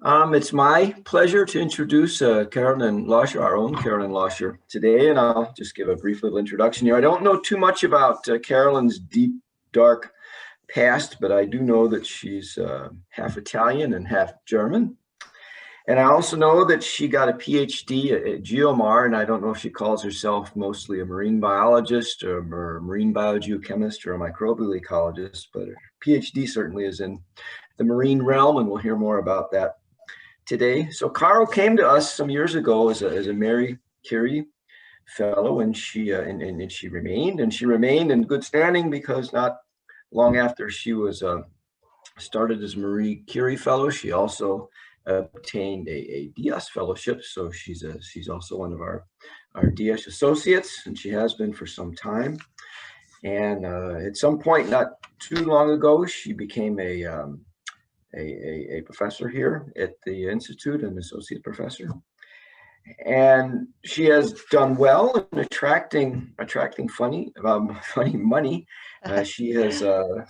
It's my pleasure to introduce Carolin Löscher, our own Carolin Löscher, today, and I'll just give a brief little introduction here. I don't know too much about Carolin's deep, dark past, but I do know that she's half Italian and half German. And I also know that she got a PhD at Geomar, and I don't know if she calls herself mostly a marine biologist or a marine biogeochemist or a microbial ecologist, but her PhD certainly is in the marine realm, and we'll hear more about that today. So Carol came to us some years ago as a Mary Curie fellow, and she remained in good standing because not long after she was started as Marie Curie fellow, she also obtained a DS fellowship. So she's also one of our DS associates, and she has been for some time. And at some point, not too long ago, she became a professor here at the Institute, an associate professor. And she has done well in attracting funny money. She has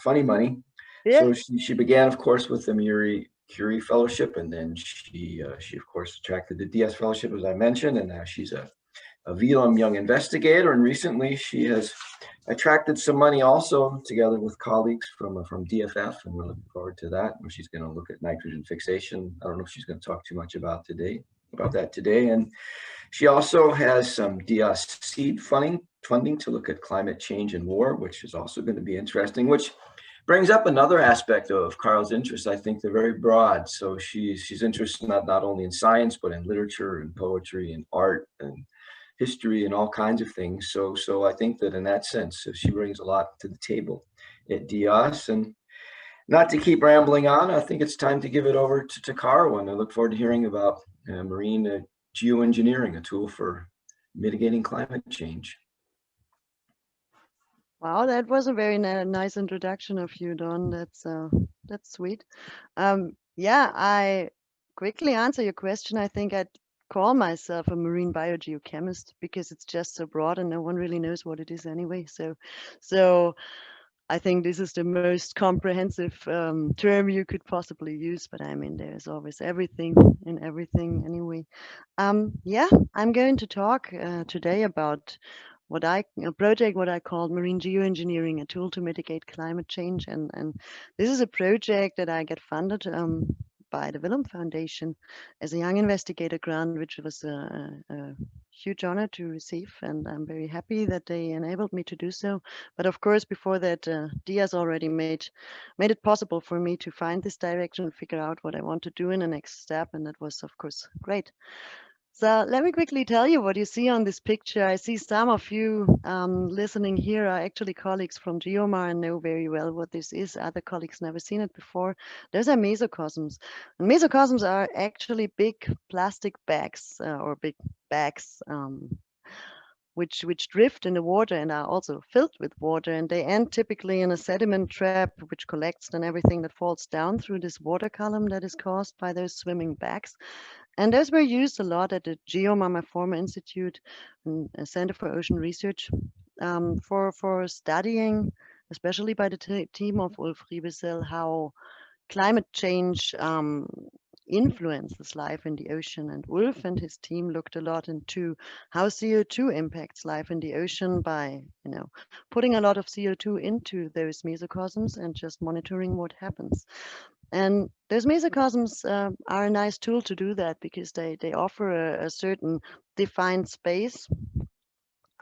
funny money. Yeah. So she began, of course, with the Marie Curie Fellowship, and then she of course attracted the DS Fellowship, as I mentioned, and now she's a Velum Young Investigator, and recently she has attracted some money also together with colleagues from DFF, and we're looking forward to that. She's going to look at nitrogen fixation. I don't know if she's going to talk too much about that today. And she also has some DS seed funding to look at climate change and war, which is also going to be interesting, which brings up another aspect of Carl's interests. I think they're very broad. So she's interested not only in science, but in literature and poetry and art and history and all kinds of things. So I think that in that sense, she brings a lot to the table at DS. And not to keep rambling on, I think it's time to give it over to Carl, and I look forward to hearing about marine geoengineering, a tool for mitigating climate change. Wow, that was a very nice introduction of you, Don. That's sweet. Yeah, I quickly answer your question. I think I'd call myself a marine biogeochemist because it's just so broad and no one really knows what it is anyway. So I think this is the most comprehensive term you could possibly use. But I mean, there's always everything in everything anyway. Yeah, I'm going to talk today about a project what I called marine geoengineering, a tool to mitigate climate change, and this is a project that I get funded by the Willem Foundation as a young investigator grant, which was a huge honor to receive, and I'm very happy that they enabled me to do so. But of course, before that, Diaz already made it possible for me to find this direction, figure out what I want to do in the next step, and that was of course great. So let me quickly tell you what you see on this picture. I see some of you listening here are actually colleagues from Geomar and know very well what this is. Other colleagues never seen it before. Those are mesocosms. And mesocosms are actually big plastic bags or big bags which drift in the water and are also filled with water, and they end typically in a sediment trap which collects then everything that falls down through this water column that is caused by those swimming bags. And those were used a lot at the Geomar Former Institute, a Center for Ocean Research, for studying, especially by the team of Ulf Riebesel, how climate change influences life in the ocean. And Ulf and his team looked a lot into how CO2 impacts life in the ocean by, putting a lot of CO2 into those mesocosms and just monitoring what happens. And those mesocosms are a nice tool to do that because they offer a certain defined space.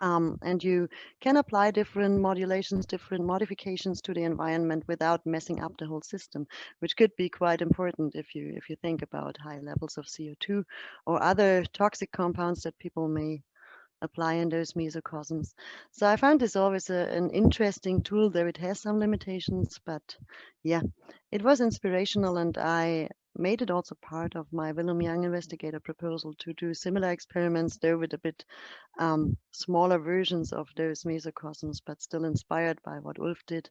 And you can apply different modulations, different modifications to the environment without messing up the whole system, which could be quite important if you think about high levels of CO2 or other toxic compounds that people may apply in those mesocosms. So I found this always an interesting tool, though it has some limitations, but yeah, it was inspirational, and I made it also part of my Willem Young investigator proposal to do similar experiments, though with a bit smaller versions of those mesocosms, but still inspired by what Ulf did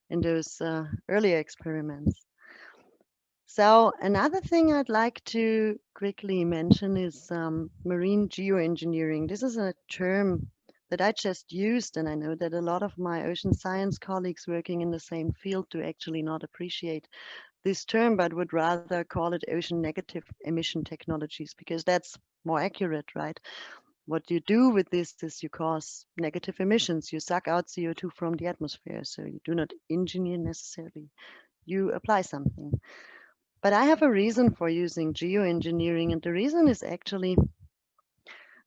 in those earlier experiments. So another thing I'd like to quickly mention is marine geoengineering. This is a term that I just used, and I know that a lot of my ocean science colleagues working in the same field do actually not appreciate. this term, but would rather call it ocean negative emission technologies, because that's more accurate, right? What you do with this is you cause negative emissions. You suck out CO2 from the atmosphere. So you do not engineer necessarily. You apply something. But I have a reason for using geoengineering, and the reason is actually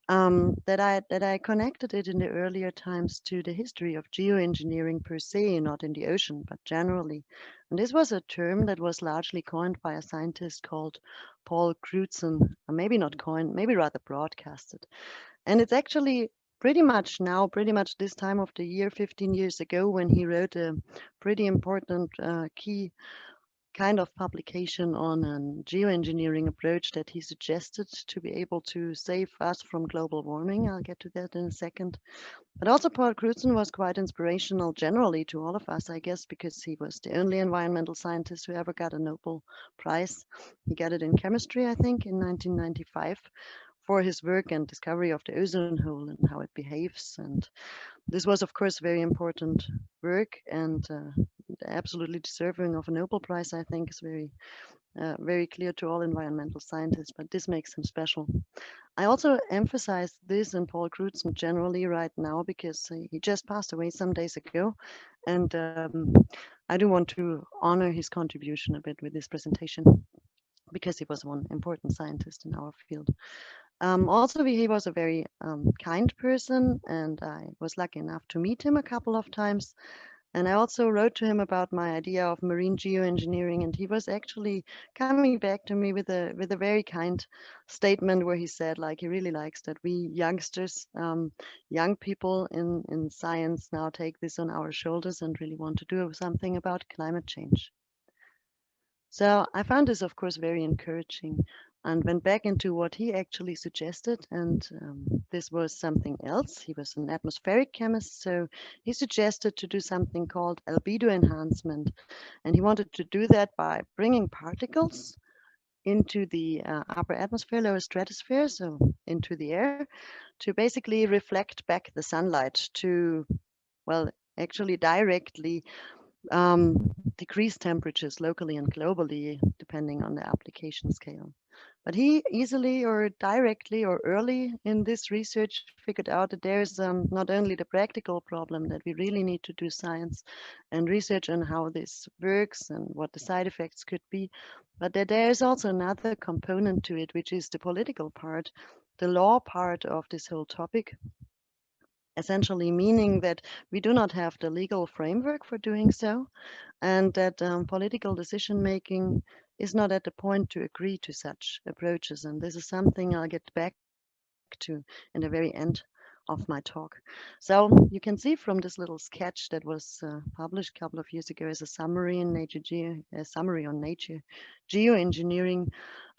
that I connected it in the earlier times to the history of geoengineering per se, not in the ocean, but generally. And this was a term that was largely coined by a scientist called Paul Cruzen, or maybe not coined, maybe rather broadcasted. And it's actually pretty much now, pretty much this time of the year, 15 years ago, when he wrote a pretty important key kind of publication on a geoengineering approach that he suggested to be able to save us from global warming. I'll get to that in a second. But also Paul Cruzen was quite inspirational generally to all of us, I guess, because he was the only environmental scientist who ever got a Nobel Prize. He got it in chemistry, I think, in 1995 for his work and discovery of the ozone hole and how it behaves. And this was, of course, very important work and absolutely deserving of a Nobel Prize, I think, is very clear to all environmental scientists, but this makes him special. I also emphasize this in Paul Cruzen generally right now because he just passed away some days ago, and I do want to honor his contribution a bit with this presentation because he was one important scientist in our field. Also, he was a very kind person, and I was lucky enough to meet him a couple of times. And I also wrote to him about my idea of marine geoengineering, and he was actually coming back to me with a very kind statement where he said, like, he really likes that we youngsters, young people in science now take this on our shoulders and really want to do something about climate change. So I found this, of course, very encouraging and went back into what he actually suggested. And this was something else. He was an atmospheric chemist. So he suggested to do something called albedo enhancement. And he wanted to do that by bringing particles into the upper atmosphere, lower stratosphere, so into the air, to basically reflect back the sunlight to, well, actually directly decrease temperatures locally and globally, depending on the application scale. But he easily or directly or early in this research figured out that there's not only the practical problem that we really need to do science and research on how this works and what the side effects could be, but that there's also another component to it, which is the political part, the law part of this whole topic, essentially meaning that we do not have the legal framework for doing so, and that political decision making is not at the point to agree to such approaches. And this is something I'll get back to in the very end of my talk. So you can see from this little sketch that was published a couple of years ago as a summary in a summary on Nature geoengineering,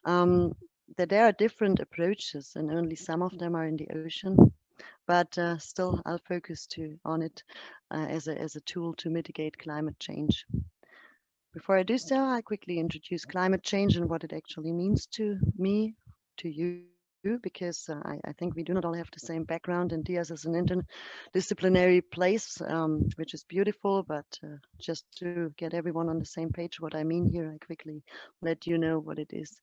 that there are different approaches, and only some of them are in the ocean. But still, I'll focus on it as a tool to mitigate climate change. Before I do so, I quickly introduce climate change and what it actually means to me, to you, because I think we do not all have the same background, and DIAS is an interdisciplinary place, which is beautiful, but just to get everyone on the same page, what I mean here, I quickly let you know what it is.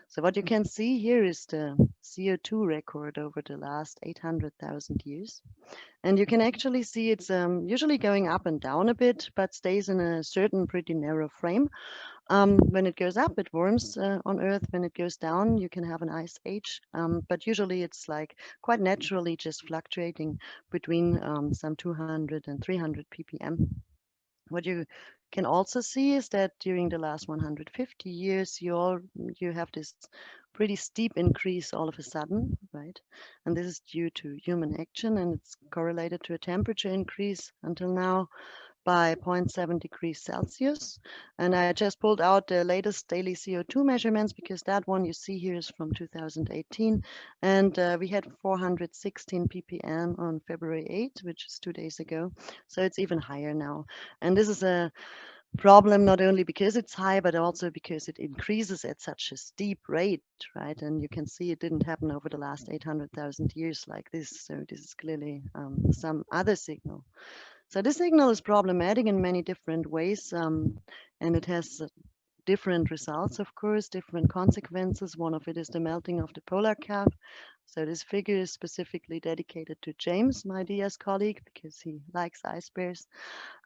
So what you can see here is the CO2 record over the last 800,000 years. And you can actually see it's usually going up and down a bit, but stays in a certain pretty narrow frame. When it goes up, it warms on Earth. When it goes down, you can have an ice age. But usually it's like quite naturally just fluctuating between some 200 and 300 ppm. What you can also see is that during the last 150 years, you have this pretty steep increase all of a sudden, right? And this is due to human action, and it's correlated to a temperature increase until now by 0.7 degrees Celsius. And I just pulled out the latest daily CO2 measurements because that one you see here is from 2018. And we had 416 ppm on February 8th, which is 2 days ago. So it's even higher now. And this is a problem not only because it's high, but also because it increases at such a steep rate, right? And you can see it didn't happen over the last 800,000 years like this. So this is clearly some other signal. So this signal is problematic in many different ways, and it has different results, of course, different consequences. One of it is the melting of the polar cap. So this figure is specifically dedicated to James, my DS colleague, because he likes ice bears.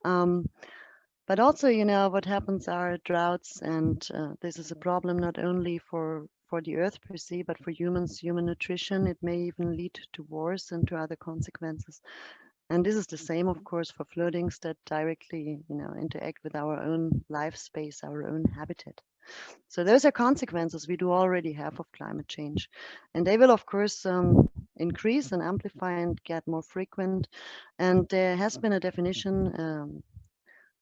But also, what happens are droughts, and this is a problem not only for the earth per se, but for humans, human nutrition. It may even lead to wars and to other consequences. And this is the same, of course, for floodings that directly, interact with our own life space, our own habitat. So those are consequences we do already have of climate change. And they will, of course, increase and amplify and get more frequent. And there has been a definition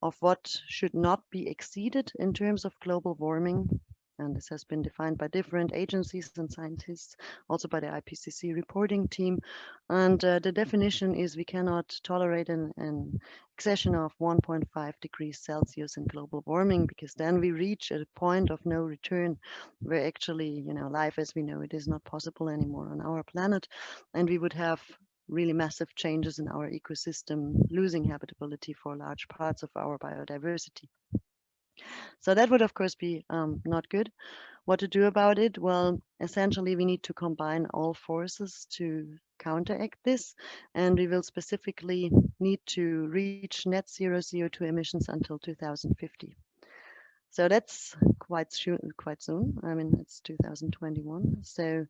of what should not be exceeded in terms of global warming. And this has been defined by different agencies and scientists, also by the IPCC reporting team. And the definition is we cannot tolerate an accession of 1.5 degrees Celsius in global warming, because then we reach a point of no return where actually, life as we know it is not possible anymore on our planet. And we would have really massive changes in our ecosystem, losing habitability for large parts of our biodiversity. So that would, of course, be not good. What to do about it? Well, essentially, we need to combine all forces to counteract this, and we will specifically need to reach net zero CO2 emissions until 2050. So that's quite soon. I mean, it's 2021. So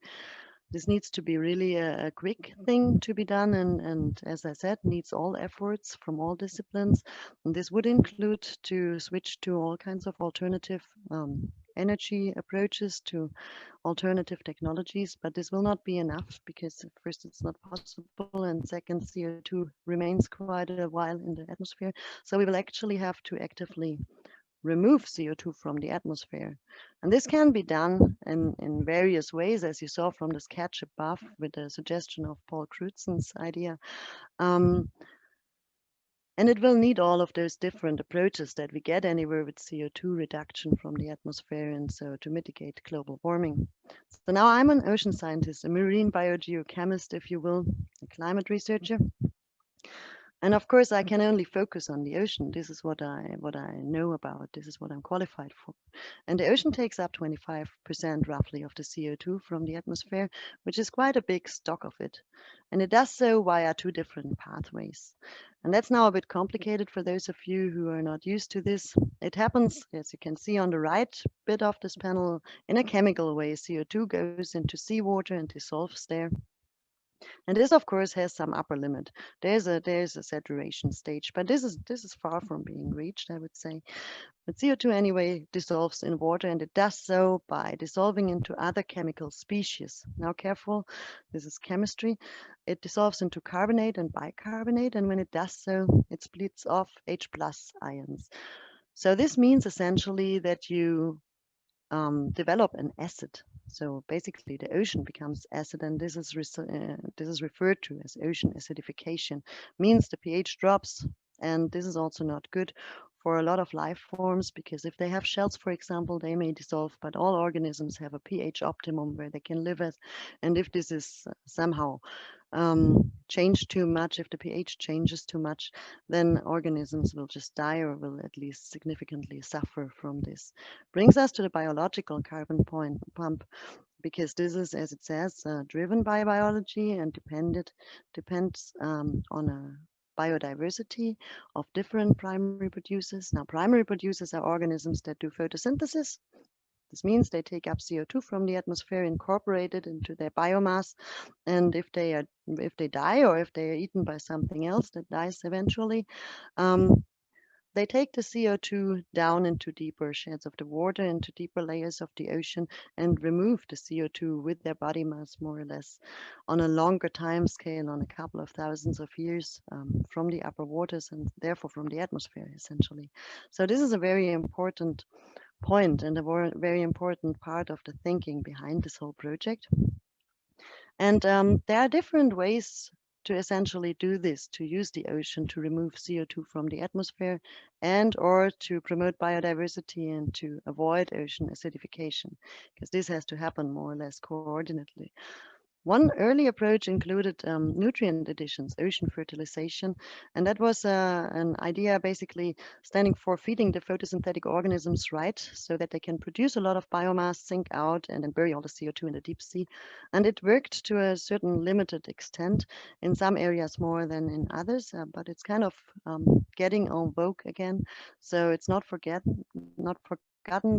this needs to be really a quick thing to be done, and as I said, needs all efforts from all disciplines. And this would include to switch to all kinds of alternative energy approaches, to alternative technologies, but this will not be enough, because first it's not possible, and second, CO2 remains quite a while in the atmosphere. So we will actually have to actively remove CO2 from the atmosphere. And this can be done in various ways, as you saw from the sketch above with the suggestion of Paul Cruzen's idea. And it will need all of those different approaches that we get anywhere with CO2 reduction from the atmosphere, and so to mitigate global warming. So now I'm an ocean scientist, a marine biogeochemist, if you will, a climate researcher. And of course, I can only focus on the ocean. This is what I know about. This is what I'm qualified for. And the ocean takes up 25% roughly of the CO2 from the atmosphere, which is quite a big stock of it. And it does so via two different pathways. And that's now a bit complicated for those of you who are not used to this. It happens, as you can see on the right bit of this panel, in a chemical way. CO2 goes into seawater and dissolves there. And this, of course, has some upper limit. There's a saturation stage, but this is far from being reached, I would say. But CO2 anyway dissolves in water, and it does so by dissolving into other chemical species. Now, careful, this is chemistry. It dissolves into carbonate and bicarbonate, and when it does so, it splits off H+ ions. So this means essentially that you develop an acid. So basically, the ocean becomes acid, and this is referred to as ocean acidification. Means the pH drops, and this is also not good for a lot of life forms, because if they have shells, for example, they may dissolve, but all organisms have a pH optimum where they can live at. And if this is somehow changed too much, if the pH changes too much, then organisms will just die, or will at least significantly suffer from this. Brings us to the biological carbon pump, because this is, as it says, driven by biology and depends on a biodiversity of different primary producers. Now, primary producers are organisms that do photosynthesis. This means they take up CO2 from the atmosphere, incorporate it into their biomass, and if they die, or if they are eaten by something else that dies eventually, they take the CO2 down into deeper sheds of the water, into deeper layers of the ocean, and remove the CO2 with their body mass, more or less, on a longer time scale, on a couple of thousands of years, from the upper waters, and therefore from the atmosphere, essentially. So this is a very important point, and a very important part of the thinking behind this whole project. And there are different ways to essentially do this, to use the ocean to remove CO2 from the atmosphere, and or to promote biodiversity and to avoid ocean acidification, because this has to happen more or less coordinately. One early approach included nutrient additions, ocean fertilization, and that was an idea basically standing for feeding the photosynthetic organisms right so that they can produce a lot of biomass, sink out, and then bury all the CO2 in the deep sea. And it worked to a certain limited extent, in some areas more than in others, but it's kind of getting en vogue again. So it's not forgotten,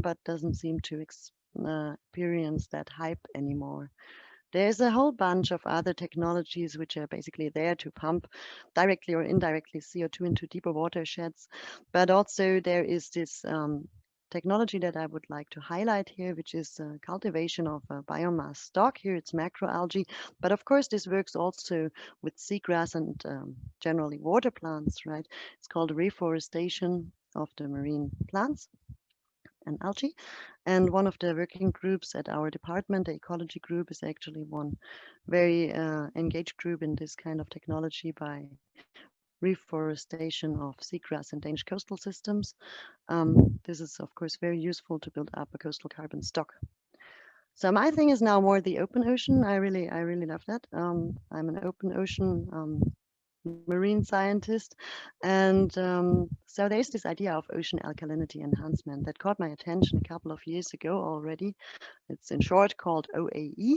but doesn't seem to experience that hype anymore. There's a whole bunch of other technologies which are basically there to pump directly or indirectly CO2 into deeper watersheds. But also there is this technology that I would like to highlight here, which is cultivation of a biomass stock. Here it's macroalgae, but of course this works also with seagrass and generally water plants, right? It's called reforestation of the marine plants and algae. And one of the working groups at our department, the ecology group, is actually one very engaged group in this kind of technology by reforestation of seagrass and Danish coastal systems. This is, of course, very useful to build up a coastal carbon stock. So my thing is now more the open ocean. I really love that. I'm an open ocean marine scientist. And so there's this idea of ocean alkalinity enhancement that caught my attention a couple of years ago already. It's in short called OAE.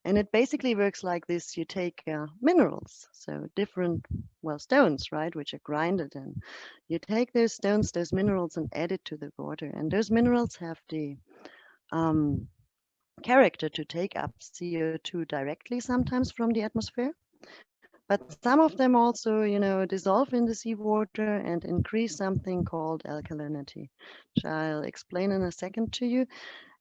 And it basically works like this. You take minerals, so different, well, stones, right, which are grinded. And you take those stones, those minerals, and add it to the water. And those minerals have the character to take up CO2 directly sometimes from the atmosphere. But some of them also, dissolve in the seawater and increase something called alkalinity, which I'll explain in a second to you.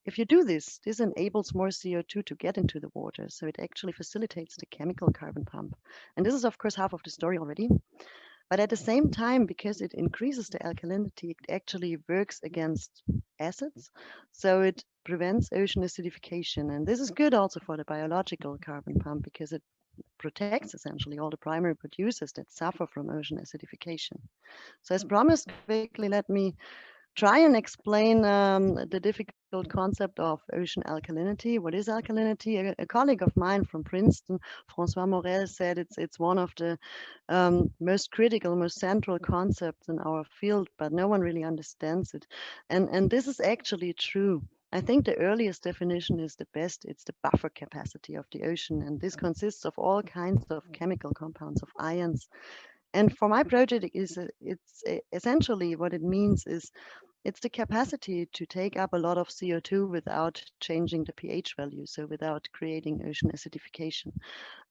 If you do this, this enables more CO2 to get into the water. So it actually facilitates the chemical carbon pump. And this is, of course, half of the story already. But at the same time, because it increases the alkalinity, it actually works against acids. So it prevents ocean acidification. And this is good also for the biological carbon pump because it protects essentially all the primary producers that suffer from ocean acidification. So as promised, quickly let me try and explain the difficult concept of ocean alkalinity. What is alkalinity? A colleague of mine from Princeton, François Morel, said it's one of the most critical, most central concepts in our field, but no one really understands it. And this is actually true. I think the earliest definition is the best. It's the buffer capacity of the ocean. And this consists of all kinds of chemical compounds, of ions. And for my project, it's essentially what it means is it's the capacity to take up a lot of CO2 without changing the pH value, so without creating ocean acidification.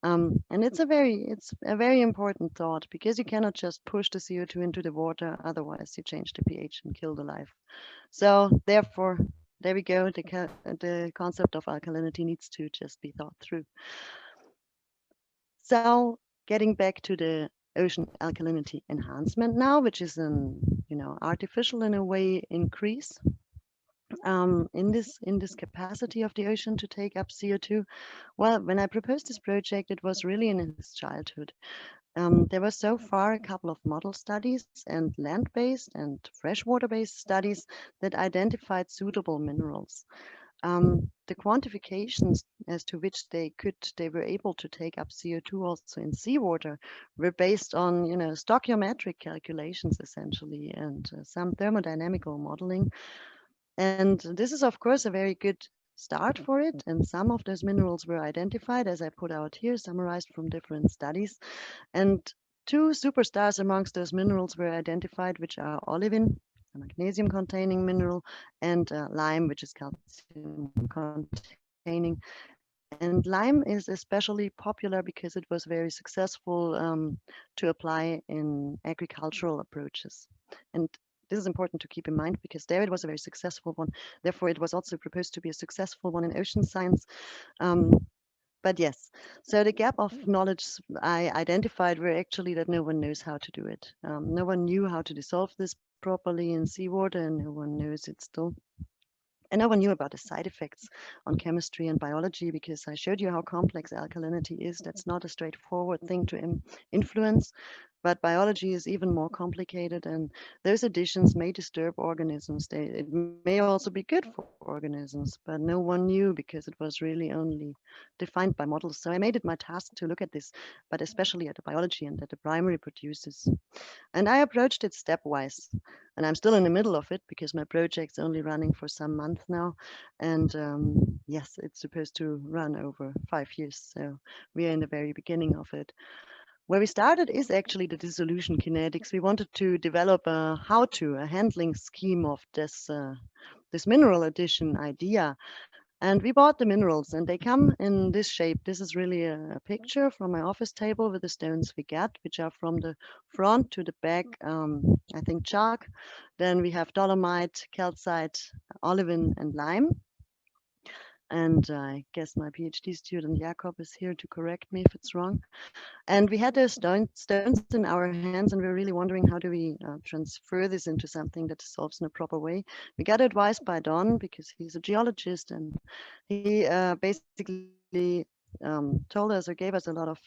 And it's a very important thought because you cannot just push the CO2 into the water, otherwise you change the pH and kill the life. So therefore, there we go. The concept of alkalinity needs to just be thought through. So getting back to the ocean alkalinity enhancement now, which is an artificial in a way increase in this capacity of the ocean to take up CO2. Well, when I proposed this project, it was really in his childhood. There were so far a couple of model studies and land-based and freshwater-based studies that identified suitable minerals. The quantifications as to which they were able to take up CO2 also in seawater were based on stoichiometric calculations essentially and some thermodynamical modeling. And this is of course a very good start for it. And some of those minerals were identified, as I put out here, summarized from different studies. And two superstars amongst those minerals were identified, which are olivine, a magnesium containing mineral, and lime, which is calcium containing. And lime is especially popular because it was very successful to apply in agricultural approaches. And this is important to keep in mind because there it was a very successful one. Therefore, it was also proposed to be a successful one in ocean science. But yes, so the gap of knowledge I identified were actually that no one knows how to do it. No one knew how to dissolve this properly in seawater, and no one knows it still. And no one knew about the side effects on chemistry and biology because I showed you how complex alkalinity is. That's not a straightforward thing to influence. But biology is even more complicated, and those additions may disturb organisms. It may also be good for organisms, but no one knew because it was really only defined by models. So I made it my task to look at this, but especially at the biology and at the primary producers. And I approached it stepwise. And I'm still in the middle of it because my project's only running for some months now. And yes, it's supposed to run over 5 years. So we are in the very beginning of it. Where we started is actually the dissolution kinetics. We wanted to develop a how-to, a handling scheme of this mineral addition idea. And we bought the minerals and they come in this shape. This is really a picture from my office table with the stones we get, which are from the front to the back, I think chalk. Then we have dolomite, calcite, olivine, and lime. And I guess my PhD student Jakob is here to correct me if it's wrong. And we had those stones in our hands, and we were really wondering how do we transfer this into something that dissolves in a proper way. We got advice by Don because he's a geologist, and he basically told us or gave us a lot of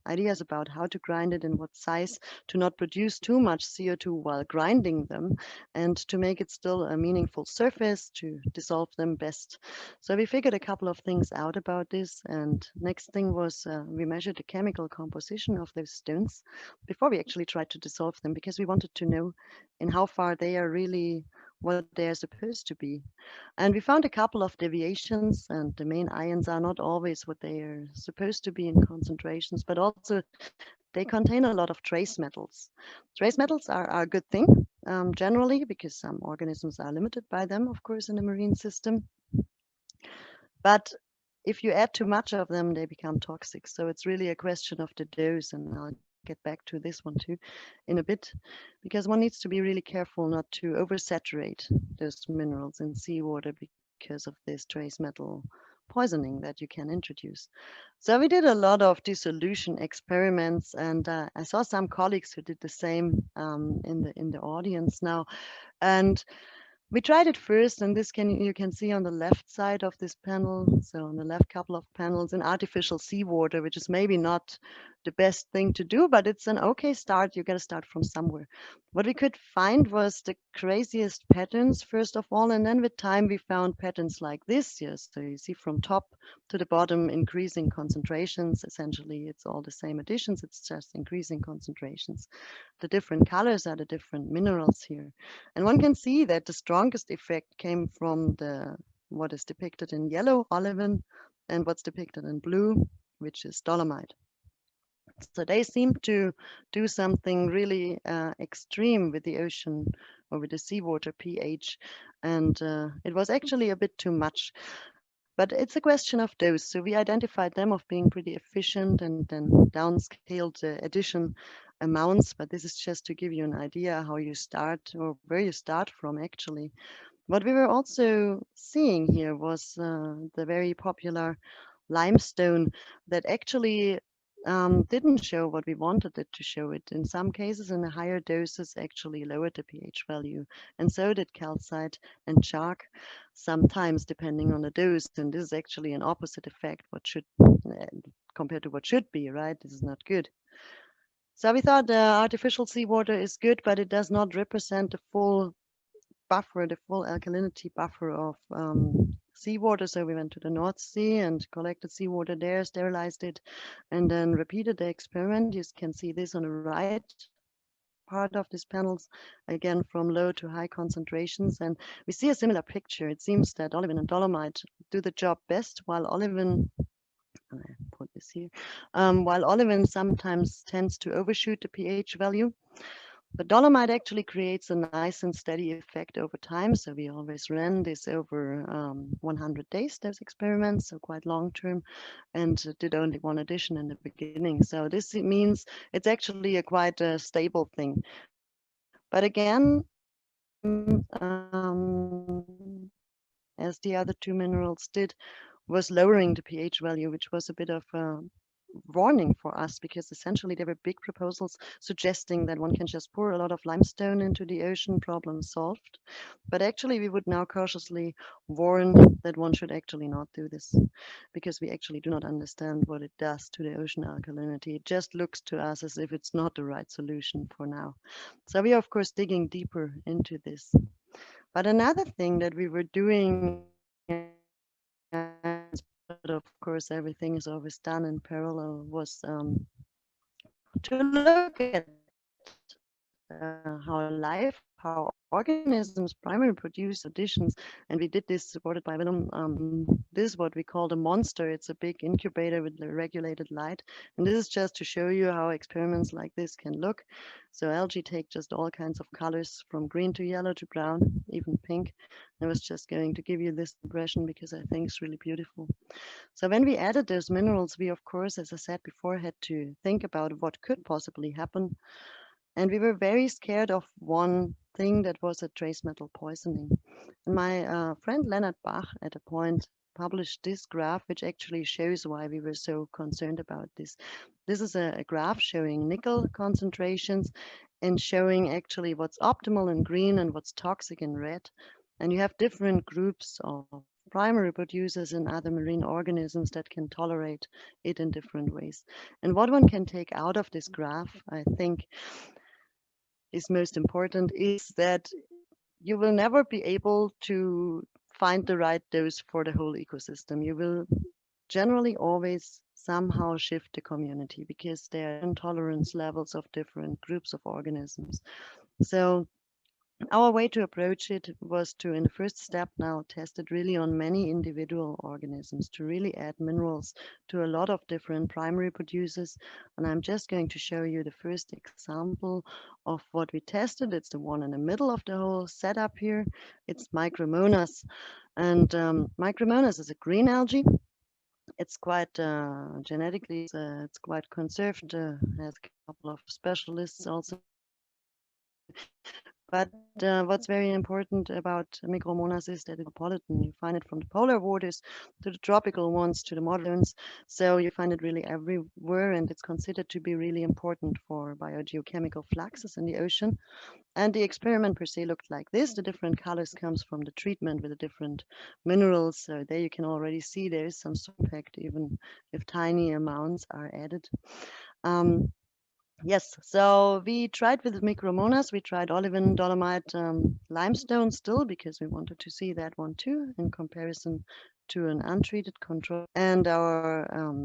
ideas about how to grind it and what size to not produce too much CO2 while grinding them, and to make it still a meaningful surface to dissolve them best. So we figured a couple of things out about this, and next thing was we measured the chemical composition of those stones before we actually tried to dissolve them, because we wanted to know in how far they are really what they are supposed to be. And we found a couple of deviations, and the main ions are not always what they are supposed to be in concentrations, but also they contain a lot of trace metals. Trace metals are a good thing generally, because some organisms are limited by them, of course, in the marine system. But if you add too much of them, they become toxic. So it's really a question of the dose, and I'll get back to this one too in a bit, because one needs to be really careful not to oversaturate those minerals in seawater because of this trace metal poisoning that you can introduce. So we did a lot of dissolution experiments, and I saw some colleagues who did the same in the audience now. And we tried it first, and this you can see on the left side of this panel. So on the left couple of panels in artificial seawater, which is maybe not the best thing to do, but it's an okay start. You got to start from somewhere. What we could find was the craziest patterns, first of all, and then with time we found patterns like this. Yes, so you see from top to the bottom increasing concentrations. Essentially, it's all the same additions. It's just increasing concentrations. The different colors are the different minerals here. And one can see that the strongest effect came from what is depicted in yellow, olivine, and what's depicted in blue, which is dolomite. So they seem to do something really extreme with the ocean or with the seawater pH. And it was actually a bit too much. But it's a question of dose. So we identified them of being pretty efficient and then downscaled the addition amounts. But this is just to give you an idea how you start or where you start from actually. What we were also seeing here was the very popular limestone that actually didn't show what we wanted it to show. It in some cases in the higher doses actually lowered the pH value, and so did calcite and chalk, sometimes depending on the dose. And this is actually an opposite effect what should compared to what should be, right? This is not good. So we thought artificial seawater is good, but it does not represent the full buffer, the full alkalinity buffer of seawater. So we went to the North Sea and collected seawater there, sterilized it, and then repeated the experiment. You can see this on the right part of these panels, again from low to high concentrations. And we see a similar picture. It seems that olivine and dolomite do the job best, while olivine, I put this here, while olivine sometimes tends to overshoot the pH value. But dolomite actually creates a nice and steady effect over time. So we always ran this over 100 days, those experiments, so quite long term, and did only one addition in the beginning. So this means it's actually a quite stable thing. But again, as the other two minerals did, was lowering the pH value, which was a bit of warning for us, because essentially there were big proposals suggesting that one can just pour a lot of limestone into the ocean, problem solved. But actually we would now cautiously warn that one should actually not do this, because we actually do not understand what it does to the ocean alkalinity. It just looks to us as if it's not the right solution for now. So we are of course digging deeper into this. But another thing that we were doing, but of course everything is always done in parallel, was to look at how life, how organisms primarily produce additions, and we did this supported by Willem. This is what we call the monster. It's a big incubator with the regulated light, and this is just to show you how experiments like this can look. So algae take just all kinds of colors from green to yellow to brown, even pink. I was just going to give you this impression because I think it's really beautiful. So when we added those minerals, we of course, as I said before, had to think about what could possibly happen. And we were very scared of one thing, that was a trace metal poisoning. And my friend Leonard Bach at a point published this graph, which actually shows why we were so concerned about this. This is a graph showing nickel concentrations and showing actually what's optimal in green and what's toxic in red. And you have different groups of primary producers and other marine organisms that can tolerate it in different ways. And what one can take out of this graph, I think, is most important, is that you will never be able to find the right dose for the whole ecosystem. You will generally always somehow shift the community, because there are intolerance levels of different groups of organisms. So our way to approach it was to, in the first step now, test it really on many individual organisms, to really add minerals to a lot of different primary producers. And I'm just going to show you the first example of what we tested. It's the one in the middle of the whole setup here. It's Micromonas. And Micromonas is a green algae. It's quite genetically, it's quite conserved, has a couple of specialists also. But what's very important about Micromonas is that it's cosmopolitan. You find it from the polar waters to the tropical ones to the moderate ones. So you find it really everywhere, and it's considered to be really important for biogeochemical fluxes in the ocean. And the experiment per se looked like this. The different colors comes from the treatment with the different minerals. So there you can already see there is some impact, even if tiny amounts are added. Yes, so we tried with Micromonas, we tried olivine, dolomite, limestone still, because we wanted to see that one too in comparison to an untreated control. And our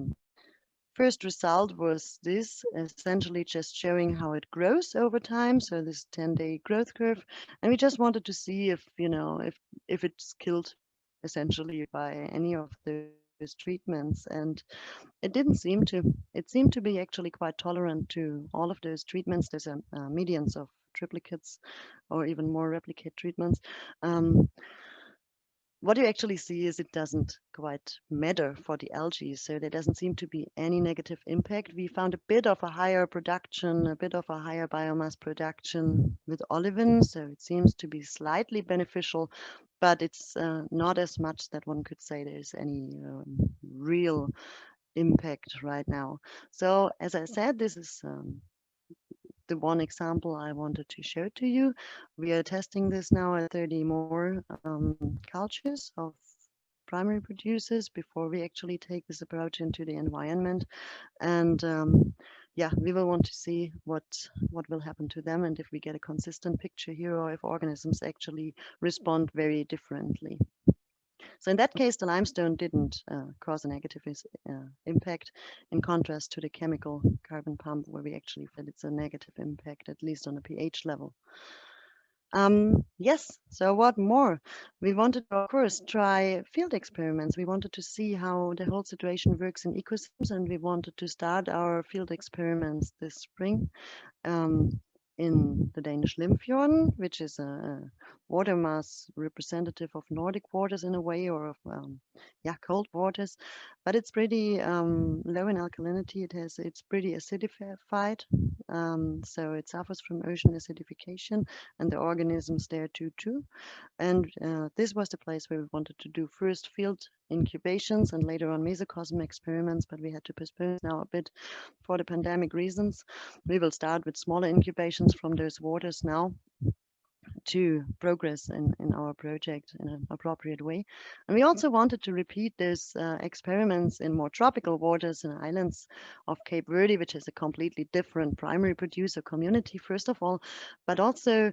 first result was this, essentially just showing how it grows over time. So this 10-day growth curve. And we just wanted to see if, if it's killed essentially by any of those treatments. And it didn't seem to. It seemed to be actually quite tolerant to all of those treatments. There's a medians of triplicates or even more replicate treatments. What you actually see is it doesn't quite matter for the algae, so there doesn't seem to be any negative impact. We found a bit of a higher production, a bit of a higher biomass production with olivine, so it seems to be slightly beneficial, but it's not as much that one could say there's any real impact right now. So as I said, this is the one example I wanted to show to you. We are testing this now at 30 more cultures of primary producers before we actually take this approach into the environment. And yeah, we will want to see what will happen to them, and if we get a consistent picture here, or if organisms actually respond very differently. So in that case, the limestone didn't cause a negative impact, in contrast to the chemical carbon pump, where we actually felt it's a negative impact, at least on a pH level. Yes, so what more? We wanted to, of course, try field experiments. We wanted to see how the whole situation works in ecosystems, and we wanted to start our field experiments this spring. In the Danish Limfjorden, which is a water mass representative of Nordic waters in a way, or of cold waters, but it's pretty low in alkalinity. It's pretty acidified, so it suffers from ocean acidification, and the organisms there too. And this was the place where we wanted to do first field incubations and later on mesocosm experiments, but we had to postpone now a bit for the pandemic reasons. We will start with smaller incubations from those waters now to progress in our project in an appropriate way. And we also wanted to repeat those experiments in more tropical waters and islands of Cape Verde, which is a completely different primary producer community, first of all, but also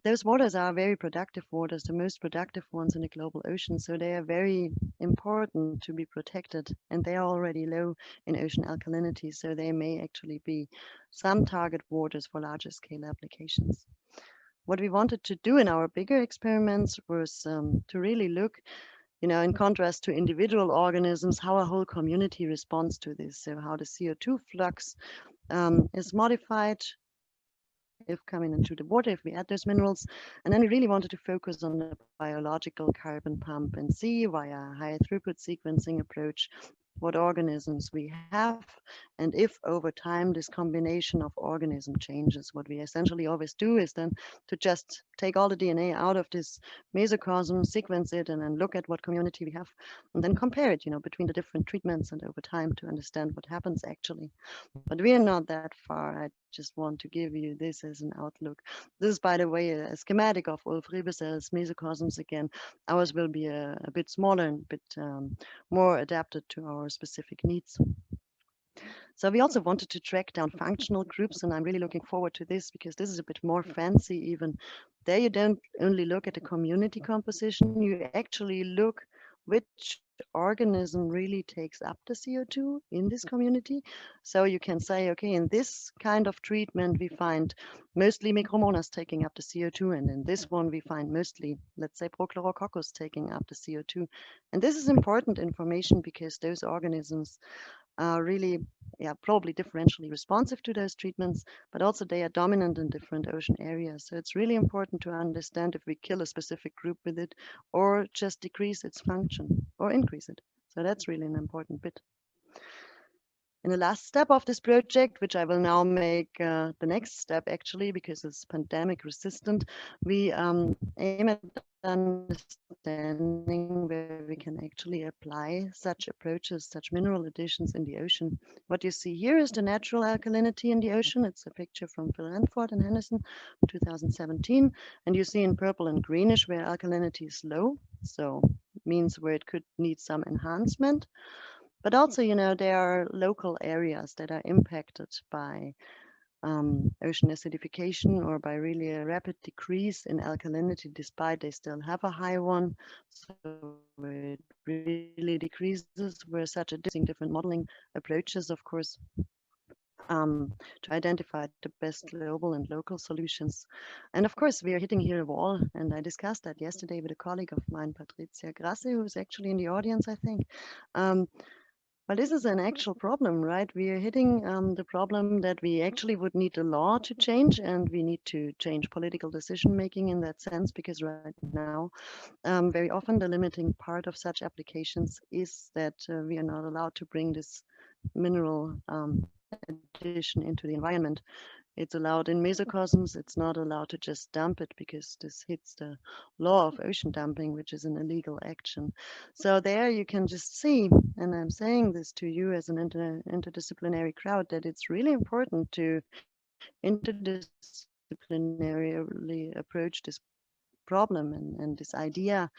those waters are very productive waters, the most productive ones in the global ocean. So they are very important to be protected, and they are already low in ocean alkalinity. So they may actually be some target waters for larger scale applications. What we wanted to do in our bigger experiments was to really look, in contrast to individual organisms, how a whole community responds to this. So how the CO2 flux is modified if coming into the water, if we add those minerals. And then we really wanted to focus on the biological carbon pump and see via a high throughput sequencing approach what organisms we have, and if over time this combination of organism changes. What we essentially always do is then to just take all the DNA out of this mesocosm, sequence it, and then look at what community we have, and then compare it, between the different treatments and over time to understand what happens actually. But we are not that far. I just want to give you this as an outlook. This is, by the way, a schematic of Ulf Riebesel's mesocosms again. Ours will be a bit smaller and a bit more adapted to our specific needs. So we also wanted to track down functional groups, and I'm really looking forward to this because this is a bit more fancy even. There you don't only look at the community composition, you actually look which organism really takes up the CO2 in this community. So you can say, okay, in this kind of treatment, we find mostly Micromonas taking up the CO2, and in this one, we find mostly, let's say, Prochlorococcus taking up the CO2. And this is important information because those organisms are really, probably differentially responsive to those treatments, but also they are dominant in different ocean areas. So it's really important to understand if we kill a specific group with it or just decrease its function or increase it. So that's really an important bit. In the last step of this project, which I will now make the next step actually because it's pandemic resistant, we aim at understanding where we can actually apply such approaches, such mineral additions in the ocean. What you see here is the natural alkalinity in the ocean. It's a picture from Phil Hanford and Henderson, 2017. And you see in purple and greenish where alkalinity is low, so means where it could need some enhancement. But also, there are local areas that are impacted by ocean acidification or by really a rapid decrease in alkalinity, despite they still have a high one. So it really decreases. We're such a different modeling approaches, of course, to identify the best global and local solutions. And of course, we are hitting here a wall. And I discussed that yesterday with a colleague of mine, Patricia Grasse, who's actually in the audience, I think. But this is an actual problem, right? We are hitting the problem that we actually would need a law to change, and we need to change political decision making in that sense, because right now, very often the limiting part of such applications is that we are not allowed to bring this mineral addition into the environment. It's allowed in mesocosms. It's not allowed to just dump it because this hits the law of ocean dumping, which is an illegal action. So there you can just see, and I'm saying this to you as an interdisciplinary crowd, that it's really important to interdisciplinarily approach this problem and this idea,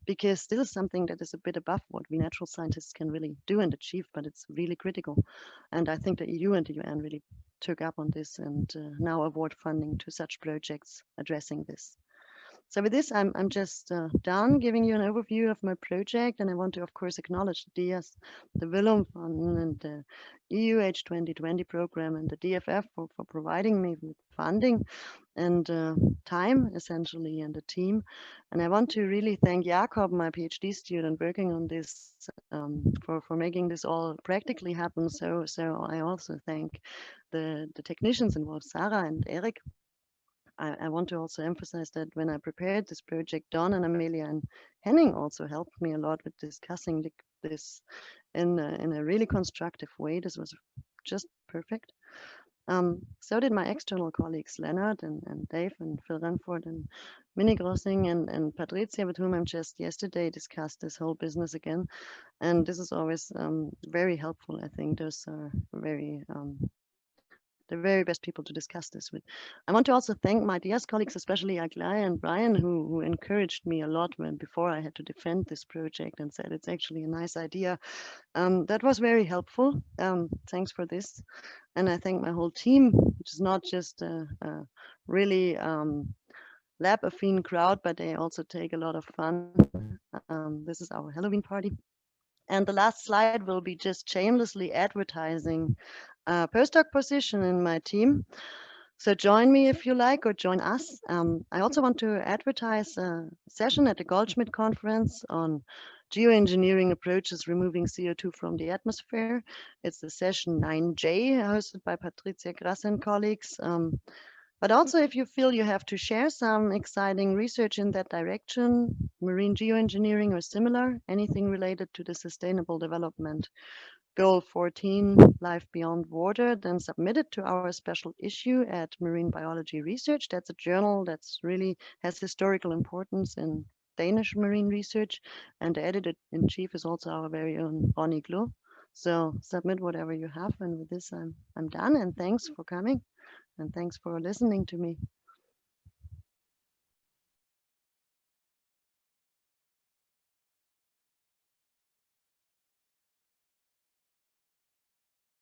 because this is something that is a bit above what we natural scientists can really do and achieve, but it's really critical. And I think the EU and the UN really took up on this and now award funding to such projects addressing this. So with this, I'm just done giving you an overview of my project, and I want to, of course, acknowledge the DS, the Willem Fund and the EU H 2020 program and the DFF for providing me with funding and time, essentially, and the team. And I want to really thank Jakob, my PhD student, working on this for making this all practically happen. So I also thank the technicians involved, Sarah and Eric. I want to also emphasize that when I prepared this project, Don and Amelia and Henning also helped me a lot with discussing this in a really constructive way. This was just perfect. So did my external colleagues, Leonard and Dave and Phil Renford and Minnie Grossing and Patricia, with whom I'm just yesterday discussed this whole business again. And this is always very helpful. I think those are the very best people to discuss this with. I want to also thank my DS colleagues, especially Aglaya and Brian, who encouraged me a lot before I had to defend this project and said it's actually a nice idea. That was very helpful. Thanks for this. And I thank my whole team, which is not just a really lab-affine crowd, but they also take a lot of fun. This is our Halloween party. And the last slide will be just shamelessly advertising a postdoc position in my team. So join me if you like, or join us. I also want to advertise a session at the Goldschmidt conference on geoengineering approaches removing CO2 from the atmosphere. It's the session 9J, hosted by Patricia Grass and colleagues. But also, if you feel you have to share some exciting research in that direction, marine geoengineering or similar, anything related to the sustainable development Goal 14, Life Beyond Water, then submit it to our special issue at Marine Biology Research. That's a journal that's really has historical importance in Danish marine research, and the editor-in-chief is also our very own Ronny Glo. So submit whatever you have, and with this I'm done, and thanks for coming, and thanks for listening to me.